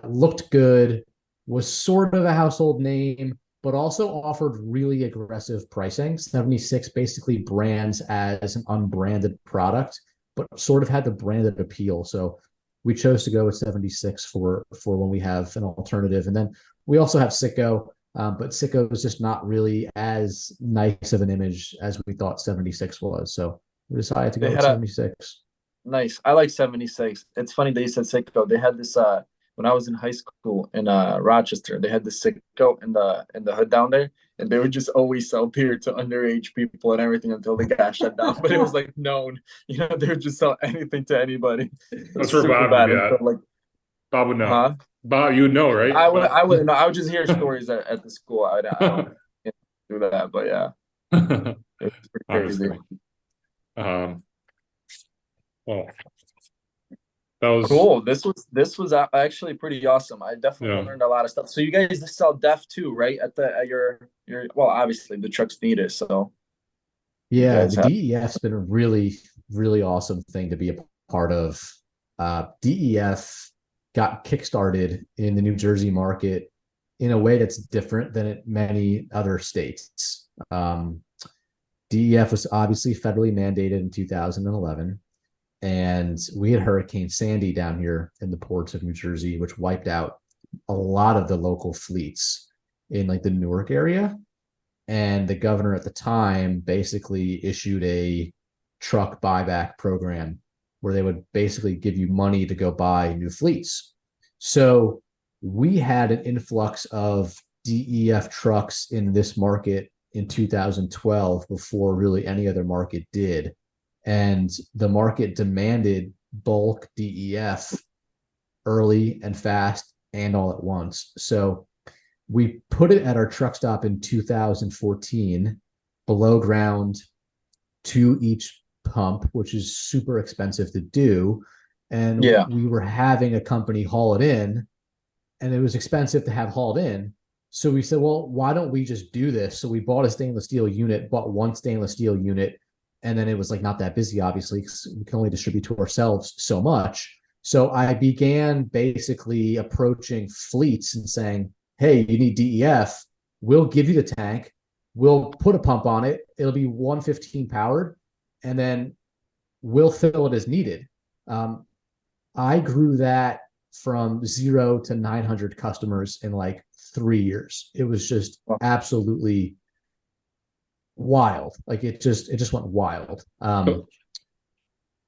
looked good, was sort of a household name, but also offered really aggressive pricing. 76 basically brands as an unbranded product, but sort of had the branded appeal. So we chose to go with 76 for when we have an alternative. And then we also have Sicko, but Sicko is just not really as nice of an image as we thought 76 was. So we decided to go with 76. Nice. I like 76. It's funny that you said Sicko. They had this when I was in high school in Rochester, they had the Sicko in the hood down there, and they would just always sell beer to underage people and everything until they got shut down. But it was like known, they would just sell anything to anybody. That's where Bob would be at. Bob would know. Huh? Bob, you would know, right? I wouldn't know. I would just hear stories at the school. I don't do that, but yeah, it's pretty crazy. Well, that was cool. This was actually pretty awesome. I definitely learned a lot of stuff. So you guys sell DEF too, right? At your well, obviously the trucks need it. So yeah, the DEF's been a really, really awesome thing to be a part of. DEF got kickstarted in the New Jersey market in a way that's different than in many other states. DEF was obviously federally mandated in 2011. And we had Hurricane Sandy down here in the ports of New Jersey, which wiped out a lot of the local fleets in like the Newark area. And the governor at the time basically issued a truck buyback program where they would basically give you money to go buy new fleets. So we had an influx of DEF trucks in this market in 2012 before really any other market did. And the market demanded bulk DEF early and fast and all at once. So we put it at our truck stop in 2014, below ground, to each pump, which is super expensive to do. And we were having a company haul it in, and it was expensive to have hauled in. So we said, well, why don't we just do this? So we bought a stainless steel unit, bought one stainless steel unit, and then it was like not that busy, obviously, because we can only distribute to ourselves so much. So I began basically approaching fleets and saying, hey, you need DEF. We'll give you the tank. We'll put a pump on it. It'll be 115 powered, and then we'll fill it as needed. I grew that from 0 to 900 customers in like 3 years. It was just absolutely wild. Like it just went wild.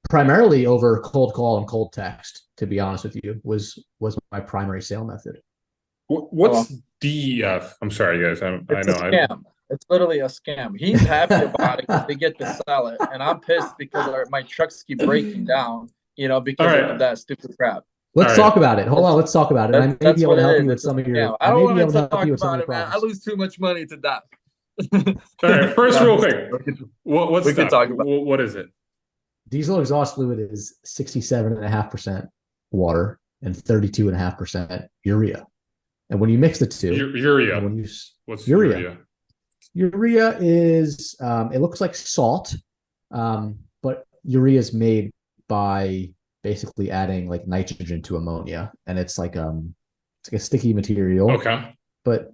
Primarily over cold call and cold text, to be honest with you, was my primary sale method. What's DEF? I'm sorry, guys. I know. Scam. It's literally a scam. He's happy about it because they get to sell it, and I'm pissed because my trucks keep breaking down. Because of that stupid crap. Let's talk about it. Hold on, let's talk about it. And I may be able to help you with some of your. I don't want to talk about it, man. I lose too much money to that. All right, first, real quick. What's we can talk about what is it? Diesel exhaust fluid is 67.5% water and 32.5% urea. And when you mix the two, urea. What's urea? Urea is it looks like salt, but urea is made by basically adding like nitrogen to ammonia, and it's like a sticky material. Okay. But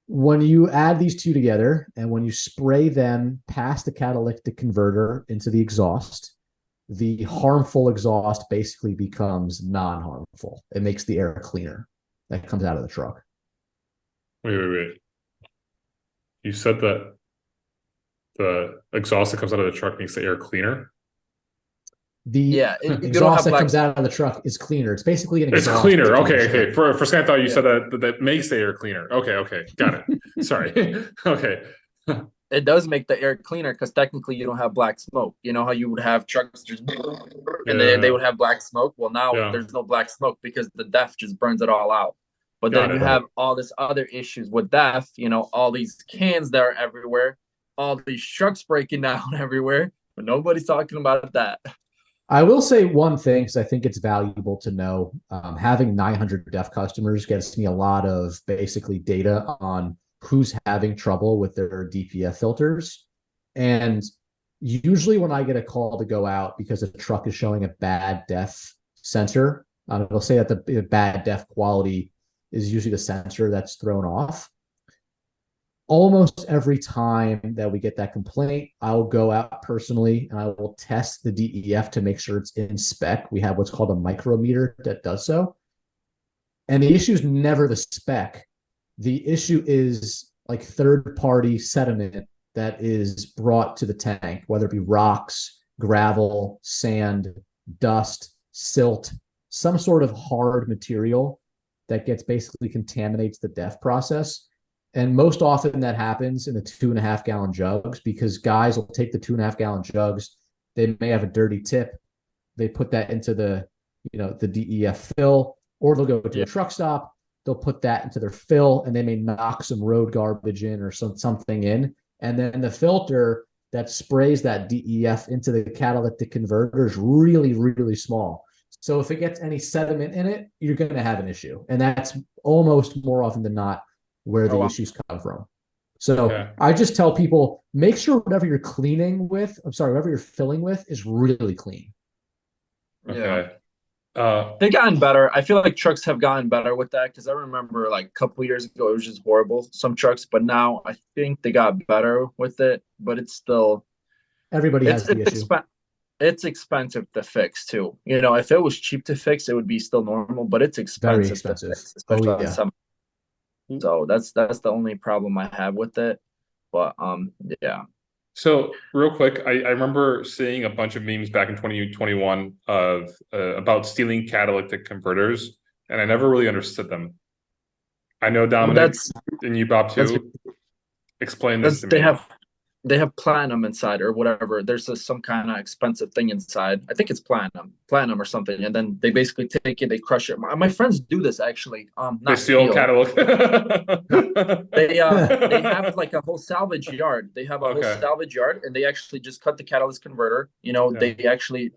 when you add these two together and when you spray them past the catalytic converter into the exhaust, the harmful exhaust basically becomes non-harmful. It makes the air cleaner that comes out of the truck. Wait. You said that the exhaust that comes out of the truck makes the air cleaner? The exhaust that comes out of the truck is cleaner. It's basically an exhaust. It's cleaner. Okay. For a second, I thought you said that makes the air cleaner. Okay. Got it. Sorry. Okay. It does make the air cleaner because technically you don't have black smoke. You know how you would have trucks just and then they would have black smoke? Well, now there's no black smoke because the DEF just burns it all out. But then you have all this other issues with DEF, all these cans that are everywhere, all these trucks breaking down everywhere, but nobody's talking about that. I will say one thing because I think it's valuable to know. Having 900 DEF customers gets me a lot of basically data on who's having trouble with their DPF filters. And usually when I get a call to go out because a truck is showing a bad DEF sensor, it'll say that the bad DEF quality is usually the sensor that's thrown off. Almost every time that we get that complaint, I'll go out personally and I will test the DEF to make sure it's in spec. We have what's called a micrometer that does so. And the issue is never the spec. The issue is like third-party sediment that is brought to the tank, whether it be rocks, gravel, sand, dust, silt, some sort of hard material that gets basically contaminates the DEF process. And most often that happens in the 2.5 gallon jugs because guys will take the 2.5 gallon jugs. They may have a dirty tip. They put that into the DEF fill, or they'll go to a truck stop. They'll put that into their fill and they may knock some road garbage in or something in. And then the filter that sprays that DEF into the catalytic converter is really, really small. So if it gets any sediment in it, you're going to have an issue. And that's almost more often than not where the issues come from. So I just tell people, make sure whatever you're whatever you're filling with is really clean. Okay. They've gotten better. I feel like trucks have gotten better with that because I remember like a couple years ago, it was just horrible, some trucks, but now I think they got better with it, but it's still. Everybody has the issue. It's expensive to fix too. If it was cheap to fix, it would be still normal, but it's expensive. Very expensive. To fix, especially on some. So that's the only problem I have with it. But yeah. So real quick, I remember seeing a bunch of memes back in 2021 of about stealing catalytic converters, and I never really understood them. I know Dominic and you, Bob, too. Explain this to me. They have platinum inside or whatever. There's some kind of expensive thing inside. I think it's platinum or something. And then they basically take it, they crush it. My friends do this actually. They steal catalog. They have like a whole salvage yard. They have a whole salvage yard, and they actually just cut the catalyst converter. They actually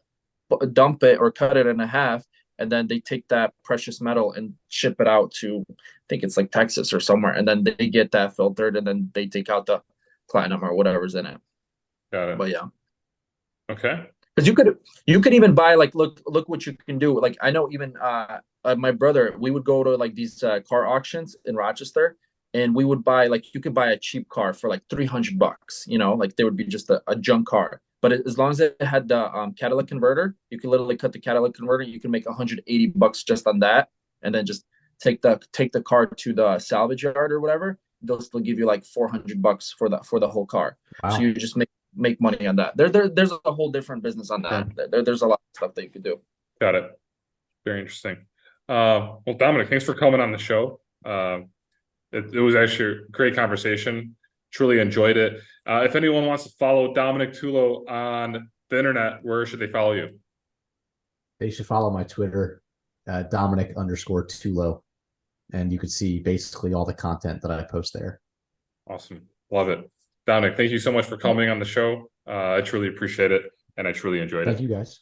dump it or cut it in half, and then they take that precious metal and ship it out to, I think it's like Texas or somewhere, and then they get that filtered, and then they take out the platinum or whatever's in it. Got it. But yeah. Okay. Because you could even buy like look what you can do. Like I know even my brother, we would go to like these car auctions in Rochester, and we would buy like you could buy a cheap car for like $300. Like there would be just a junk car. But as long as it had the catalytic converter, you can literally cut the catalytic converter. You can make $180 just on that, and then just take the car to the salvage yard or whatever. They'll still give you like $400 for the whole car. Wow. So you just make money on that. There's a whole different business on that. Yeah. There's a lot of stuff that you could do. Got it. Very interesting. Well, Dominic, thanks for coming on the show. It was actually a great conversation. Truly enjoyed it. If anyone wants to follow Dominick Tullo on the internet, where should they follow you? They should follow my Twitter, Dominick_Tullo. And you could see basically all the content that I post there. Awesome. Love it. Dominic, thank you so much for coming on the show. I truly appreciate it, and I truly enjoyed it. Thank you, guys.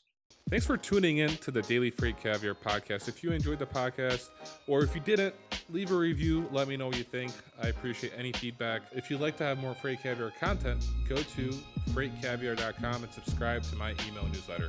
Thanks for tuning in to the Daily Freight Caviar podcast. If you enjoyed the podcast, or if you didn't, leave a review. Let me know what you think. I appreciate any feedback. If you'd like to have more Freight Caviar content, go to freightcaviar.com and subscribe to my email newsletter.